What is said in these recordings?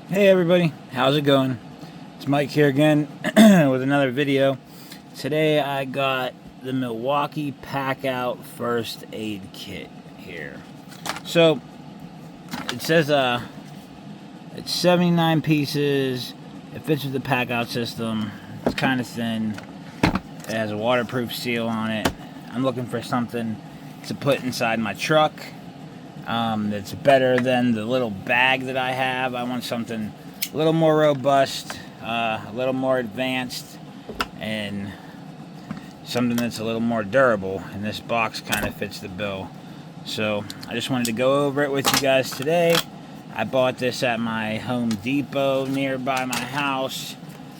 Hey everybody, how's it going? It's Mike here again with another video. Today I got the Milwaukee Packout First Aid Kit here. So it says it's 79 pieces. It fits with the Packout system. It's kind of thin. It has a waterproof seal on it. I'm looking for something to put inside my truck. That's better than the little bag that I have. I want something a little more robust, a little more advanced, and something that's a little more durable. And this box kind of fits the bill. So I just wanted to go over it with you guys today. I bought this at my Home Depot nearby my house.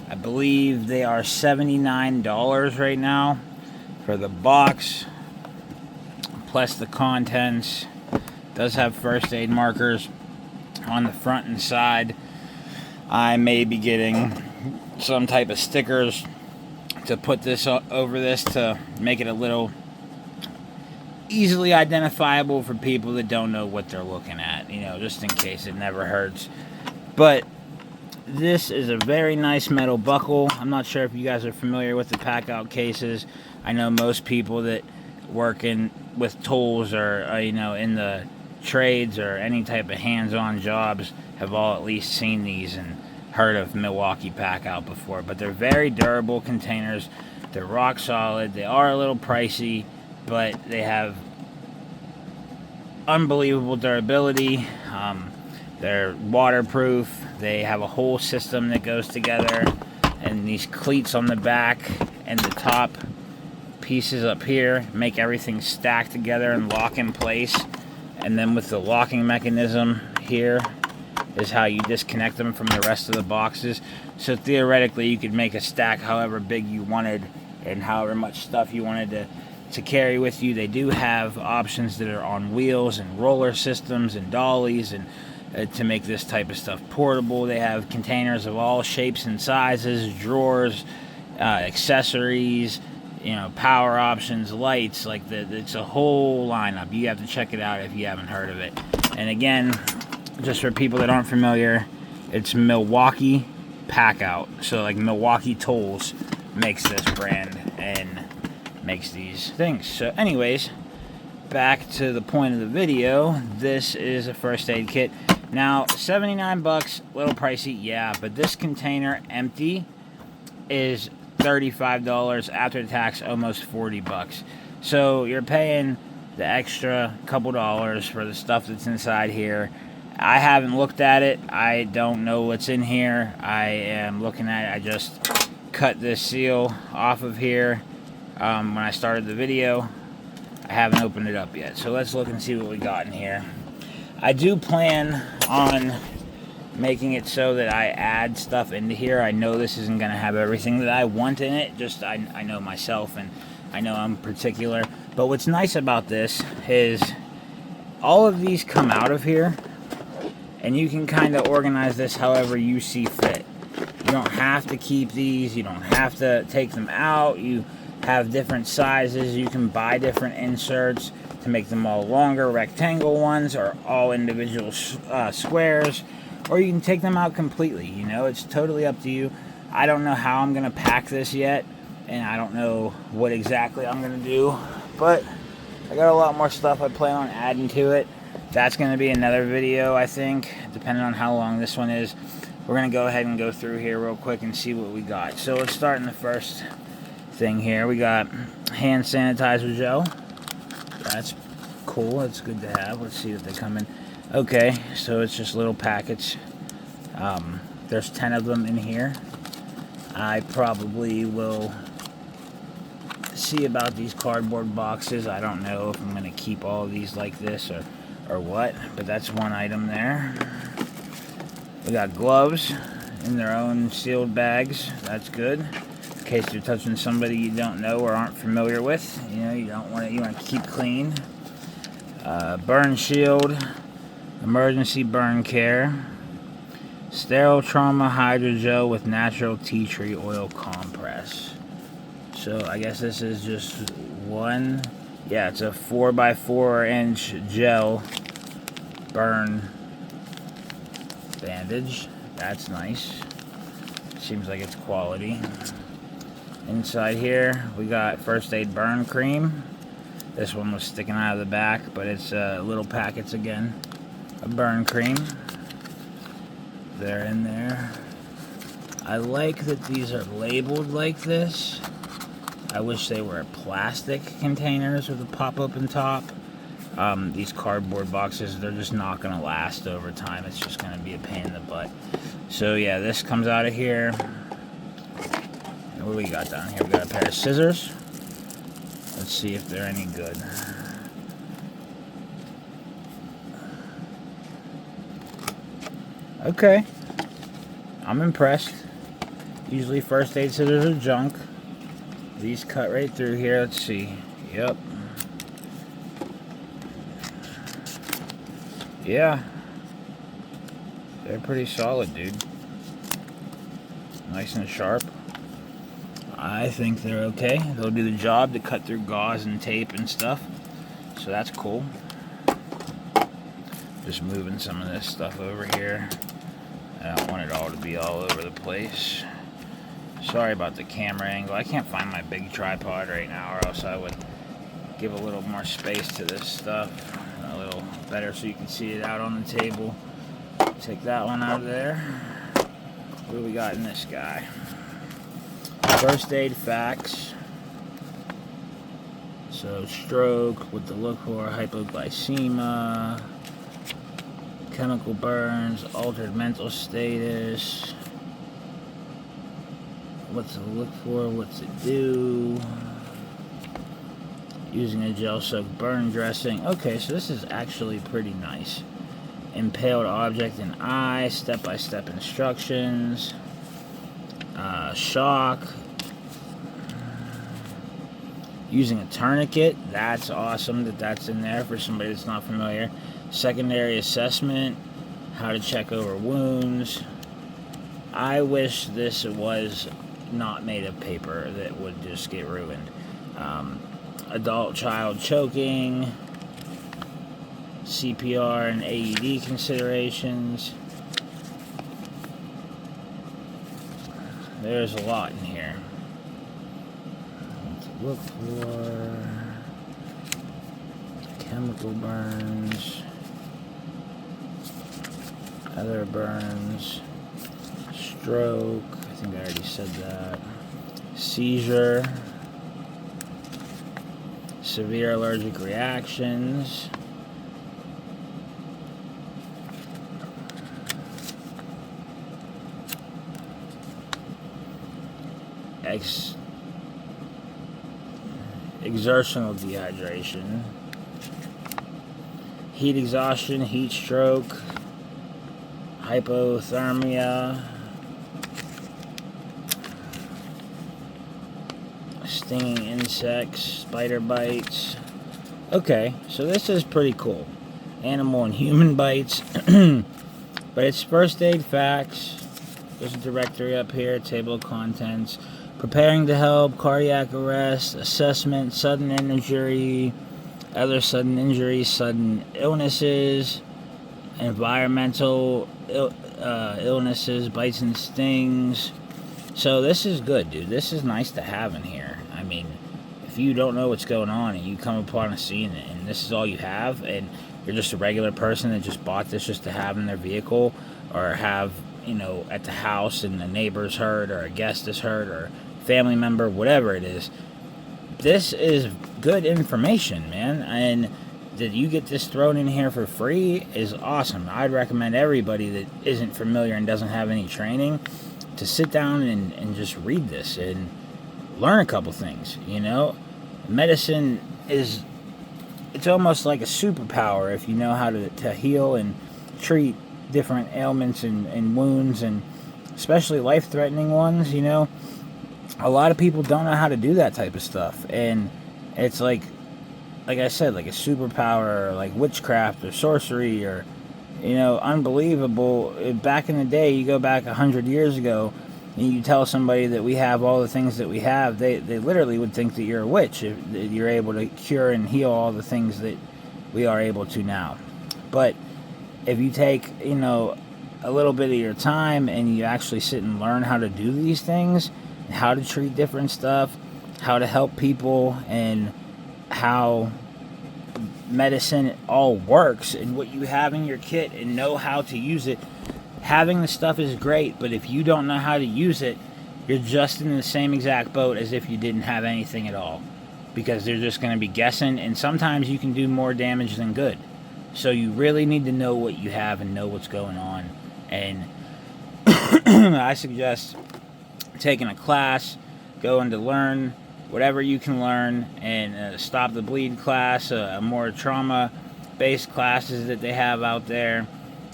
I believe they are $79 right now for the box, plus the contents. Does have first aid markers on the front and side. I may be getting some type of stickers to put this over this to make it a little easily identifiable for people that don't know what they're looking at, just in case. It never hurts. But this is a very nice metal buckle. I'm not sure if you guys are familiar with the Packout cases. I know most people that work with tools or in the trades or any type of hands-on jobs have all at least seen these and heard of Milwaukee Packout before. But they're very durable containers. They're rock solid. They are a little pricey, but they have unbelievable durability. They're waterproof. They have a whole system that goes together, and these cleats on the back and the top pieces up here make everything stack together and lock in place. And then with the locking mechanism here is how you disconnect them from the rest of the boxes. So theoretically you could make a stack however big you wanted and however much stuff you wanted to carry with you. They do have options that are on wheels and roller systems and dollies and to make this type of stuff portable. They have containers of all shapes and sizes, drawers, accessories, power options, lights. It's a whole lineup. You have to check it out if you haven't heard of it. And again, just for people that aren't familiar, it's Milwaukee Packout. So like Milwaukee Tools makes this brand and makes these things. So anyways, back to the point of the video. This is a first aid kit. Now, 79 bucks, a little pricey, yeah, but this container empty is $35 after tax, almost 40 bucks. So you're paying the extra couple dollars for the stuff that's inside here. I haven't looked at it. I don't know what's in here. I am looking at it. I just cut this seal off of here when I started the video. I haven't opened it up yet. So let's look and see what we got in here. I do plan on making it so that I add stuff into here. I know this isn't going to have everything that I want in it. Just I know myself, and I know I'm particular. But what's nice about this is all of these come out of here, and you can kind of organize this however you see fit. You don't have to keep these. You don't have to take them out. You have different sizes. You can buy different inserts to make them all longer, rectangle ones, or all individual squares. Or you can take them out completely, it's totally up to you. I don't know how I'm going to pack this yet, and I don't know what exactly I'm going to do, but I got a lot more stuff I plan on adding to it. That's going to be another video, I think, depending on how long this one is. We're going to go ahead and go through here real quick and see what we got. So let's start in the first thing here. We got hand sanitizer gel. That's cool. That's good to have. Let's see what they come in. Okay, so it's just little packets. There's 10 of them in here. I probably will see about these cardboard boxes. I don't know if I'm going to keep all of these like this or what, but that's one item there. We got gloves in their own sealed bags. That's good. In case you're touching somebody you don't know or aren't familiar with. You want to keep clean. Burn shield. Emergency burn care. Sterile trauma hydrogel with natural tea tree oil compress. So I guess this is just one. Yeah, it's a 4x4 inch gel burn bandage. That's nice. Seems like it's quality. Inside here, we got first aid burn cream. This one was sticking out of the back, but it's little packets again of burn cream. They're in there. I like that these are labeled like this. I wish they were plastic containers with a pop-open top. These cardboard boxes, they're just not going to last over time. It's just going to be a pain in the butt. So yeah, this comes out of here. And what do we got down here? We got a pair of scissors. Let's see if they're any good. Okay. I'm impressed. Usually first aid scissors are junk. These cut right through here. Let's see. Yep. Yeah. They're pretty solid, dude. Nice and sharp. I think they're okay. They'll do the job to cut through gauze and tape and stuff. So that's cool. Just moving some of this stuff over here. I don't want it all to be all over the place. Sorry about the camera angle. I can't find my big tripod right now, or else I would give a little more space to this stuff. A little better so you can see it out on the table. Take that one out of there. What do we got in this guy? First aid facts. So stroke, what to look for, hypoglycemia, chemical burns, altered mental status, what to look for, what to do, using a gel-soaked burn dressing. Okay, so this is actually pretty nice. Impaled object in eye, step-by-step instructions, shock, using a tourniquet. That's awesome that that's in there for somebody that's not familiar. Secondary assessment, how to check over wounds. I wish this was not made of paper, that would just get ruined. Adult child choking, CPR and AED considerations. There's a lot in here. What to look for. Chemical burns. Other burns. Stroke. I think I already said that. Seizure. Severe allergic reactions. Exertional dehydration. Heat exhaustion, heat stroke, hypothermia, stinging insects, spider bites. Okay, so this is pretty cool. Animal and human bites. But it's first aid facts. There's a directory up here, table of contents. Preparing to help, cardiac arrest, assessment, sudden injury, other sudden injuries, sudden illnesses, environmental illnesses, bites and stings. So this is good, dude. This is nice to have in here. I mean, if you don't know what's going on and you come upon a scene and this is all you have, and you're just a regular person that just bought this just to have in their vehicle, or have, you know, at the house and the neighbor's hurt, or a guest is hurt, or family member, whatever it is, this is good information, man. And that you get this thrown in here for free is awesome. I'd recommend everybody that isn't familiar and doesn't have any training to sit down and just read this and learn a couple things. You know, medicine is, it's almost like a superpower if you know how to heal and treat different ailments and wounds, and especially life-threatening ones. You know, a lot of people don't know how to do that type of stuff, and it's like I said, like a superpower, or like witchcraft or sorcery, or, you know, unbelievable. Back in the day, you go back 100 years ago, and you tell somebody that we have all the things that we have, they literally would think that you're a witch if you're able to cure and heal all the things that we are able to now. But if you take, you know, a little bit of your time and you actually sit and learn how to do these things, how to treat different stuff, how to help people, and how medicine all works, and what you have in your kit and know how to use it, having the stuff is great, but if you don't know how to use it, you're just in the same exact boat as if you didn't have anything at all, because they're just going to be guessing, and sometimes you can do more damage than good. So you really need to know what you have and know what's going on. And I suggest taking a class, going to learn whatever you can learn, and Stop the Bleed class, more trauma-based classes that they have out there.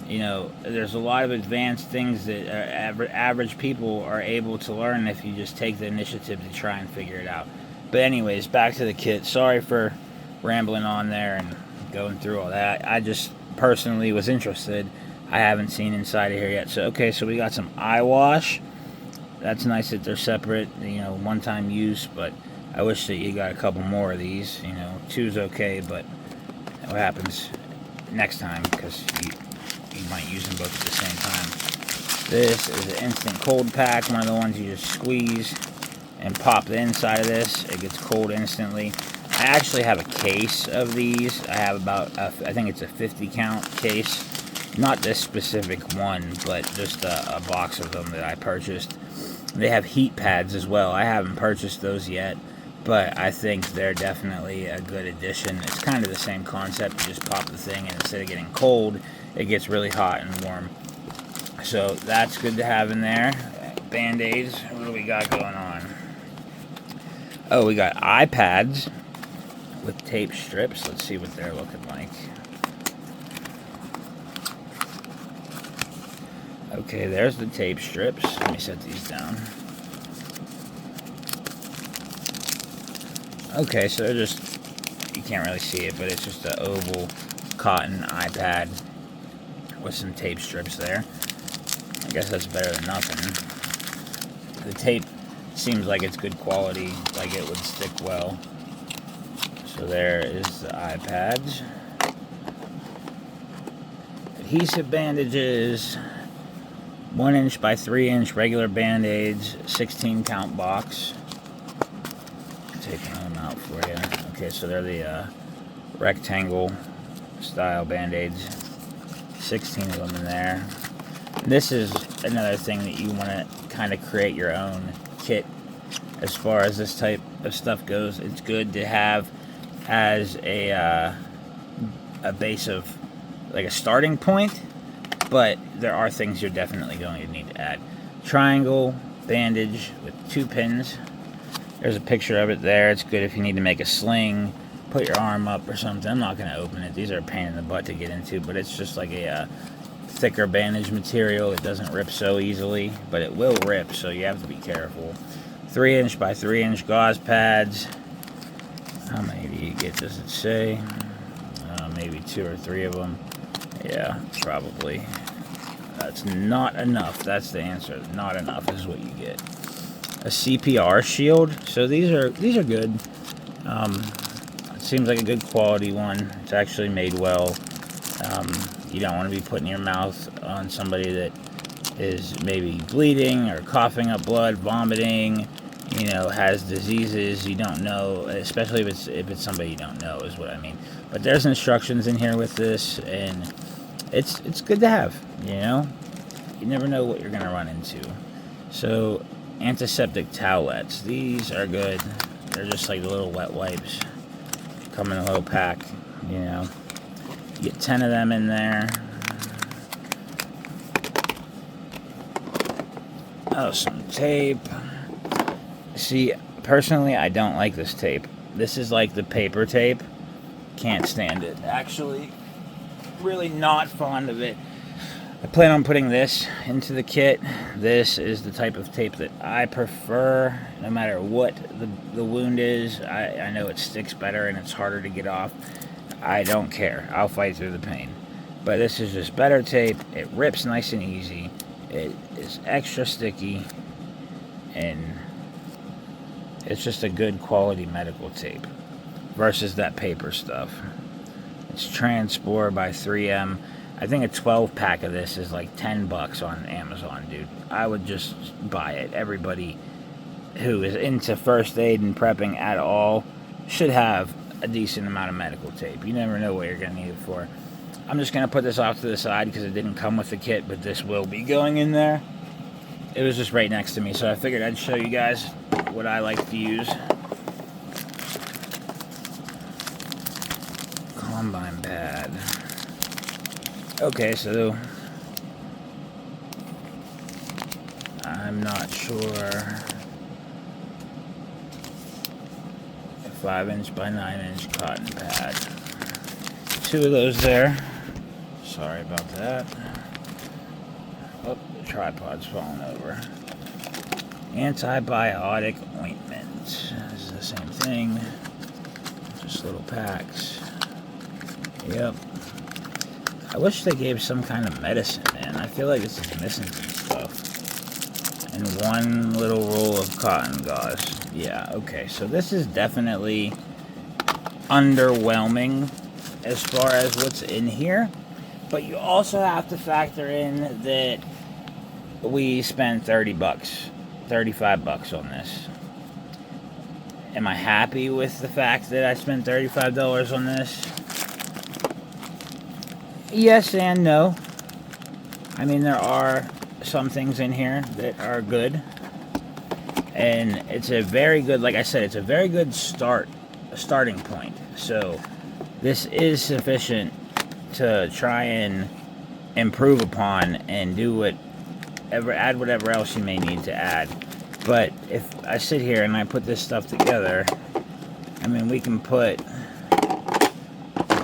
You know, there's a lot of advanced things that average people are able to learn if you just take the initiative to try and figure it out. But anyways, back to the kit. Sorry for rambling on there and going through all that. I just personally was interested. I haven't seen inside of here yet. So, okay, so we got some eye wash. That's nice that they're separate, you know, one-time use, but I wish that you got a couple more of these. You know, 2's okay, but what happens next time, because you might use them both at the same time. This is an instant cold pack, one of the ones you just squeeze and pop the inside of this. It gets cold instantly. I actually have a case of these. I have about, I think it's a 50 count case. Not this specific one, but just a box of them that I purchased. They have heat pads as well. I haven't purchased those yet, but I think they're definitely a good addition. It's kind of the same concept. You just pop the thing, and instead of getting cold, it gets really hot and warm. So that's good to have in there. Band-Aids. What do we got going on? Oh, we got eye pads with tape strips. Let's see what they're looking like. Okay, there's the tape strips. Let me set these down. Okay, so they're just, you can't really see it, but it's just an oval cotton iPad with some tape strips there. I guess that's better than nothing. The tape seems like it's good quality, like it would stick well. So there is the iPads. Adhesive bandages. 1 inch by 3 inch regular Band-Aids, 16 count box. Taking them out for you. Okay, so they're the rectangle style Band-Aids. 16 of them in there. This is another thing that you want to kind of create your own kit as far as this type of stuff goes. It's good to have as a base of, like, a starting point. But there are things you're definitely going to need to add. Triangle bandage with 2 pins. There's a picture of it there. It's good if you need to make a sling, put your arm up or something. I'm not going to open it. These are a pain in the butt to get into, but it's just like a thicker bandage material. It doesn't rip so easily, but it will rip, so you have to be careful. 3 inch by 3 inch gauze pads. How many do you get, does it say? Maybe 2 or 3 of them. Yeah, probably. That's not enough. That's the answer. Not enough is what you get. A CPR shield. So these are good. It seems like a good quality one. It's actually made well. You don't want to be putting your mouth on somebody that is maybe bleeding or coughing up blood, vomiting, you know, has diseases you don't know, especially if it's somebody you don't know, is what I mean. But there's instructions in here with this, and it's good to have, you know. You never know what you're going to run into. So, antiseptic towelettes. These are good. They're just like the little wet wipes. Come in a little pack, you know. You get 10 of them in there. Oh, some tape. See, personally, I don't like this tape. This is like the paper tape. Can't stand it. Actually, really not fond of it. I plan on putting this into the kit. This is the type of tape that I prefer, no matter what the wound is. I know it sticks better and it's harder to get off. I don't care. I'll fight through the pain. But this is just better tape. It rips nice and easy. It is extra sticky. And it's just a good quality medical tape versus that paper stuff. It's Transport by 3M. I think a 12 pack of this is like 10 bucks on Amazon, dude. I would just buy it. Everybody who is into first aid and prepping at all should have a decent amount of medical tape. You never know what you're going to need it for. I'm just going to put this off to the side because it didn't come with the kit, but this will be going in there. It was just right next to me, so I figured I'd show you guys what I like to use. Combine pad. Okay, so I'm not sure. 5-inch by 9-inch cotton pad. 2 of those there. Sorry about that. Oh, the tripod's falling over. Antibiotic ointment. This is the same thing. Just little packs. Yep. I wish they gave some kind of medicine, man. I feel like this is missing some stuff. And 1 little roll of cotton gauze. Yeah, okay. So this is definitely underwhelming as far as what's in here. But you also have to factor in that we spent 30 bucks, 35 bucks on this. Am I happy with the fact that I spent $35 on this? Yes and no. I mean, there are some things in here that are good. And it's a very good, like I said, it's a very good starting point. So this is sufficient to try and improve upon and add whatever else you may need to add. But if I sit here and I put this stuff together, I mean, we can put,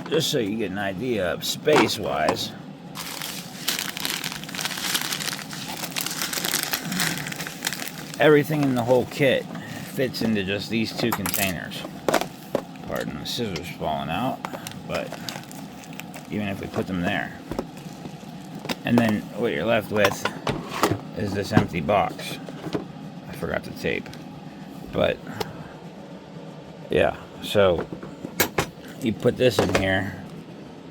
just so you get an idea of space-wise, everything in the whole kit fits into just these 2 containers. Pardon the scissors falling out, but even if we put them there. And then what you're left with is this empty box. I forgot the tape. But, yeah, so you put this in here,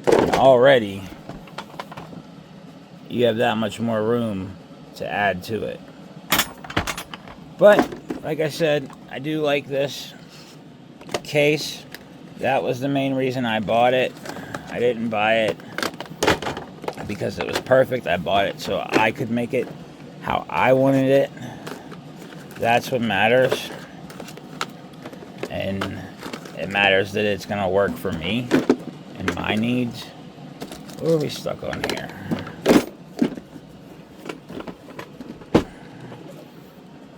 and already you have that much more room to add to it. But, like I said, I do like this case. That was the main reason I bought it. I didn't buy it because it was perfect. I bought it so I could make it how I wanted it. That's what matters. And it matters that it's going to work for me and my needs. What are we stuck on here?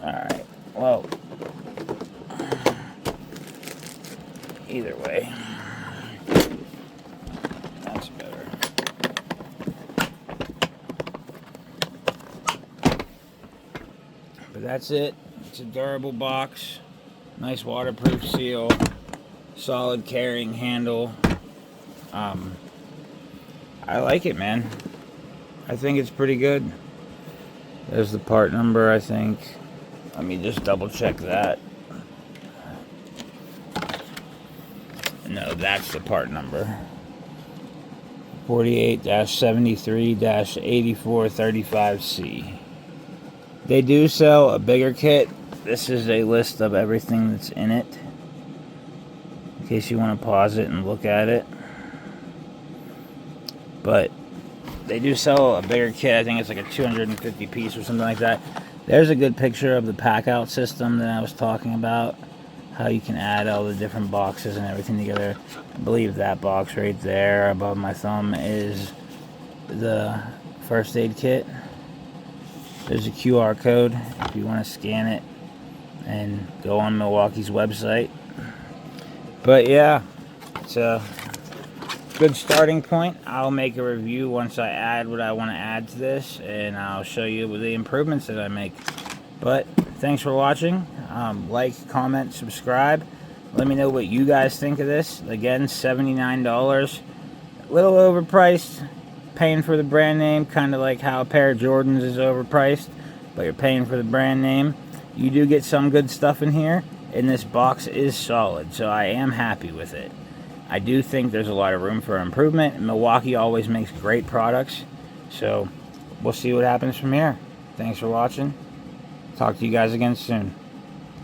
Alright, well, either way, that's better. But that's it. It's a durable box, nice waterproof seal, solid carrying handle. I like it, man. I think it's pretty good. There's the part number, I think. Let me just double check that. No, that's the part number. 48-73-8435C. They do sell a bigger kit. This is a list of everything that's in it, in case you want to pause it and look at it. But they do sell a bigger kit. I think it's like a 250 piece or something like that. There's a good picture of the packout system that I was talking about. How you can add all the different boxes and everything together. I believe that box right there above my thumb is the first aid kit. There's a QR code if you want to scan it and go on Milwaukee's website. But yeah, it's a good starting point. I'll make a review once I add what I want to add to this, and I'll show you the improvements that I make. But thanks for watching. Like, comment, subscribe. Let me know what you guys think of this. Again, $79. A little overpriced. Paying for the brand name, kind of like how a pair of Jordans is overpriced, but you're paying for the brand name. You do get some good stuff in here, and this box is solid, so I am happy with it. I do think there's a lot of room for improvement. Milwaukee always makes great products, so we'll see what happens from here. Thanks for watching. Talk to you guys again soon.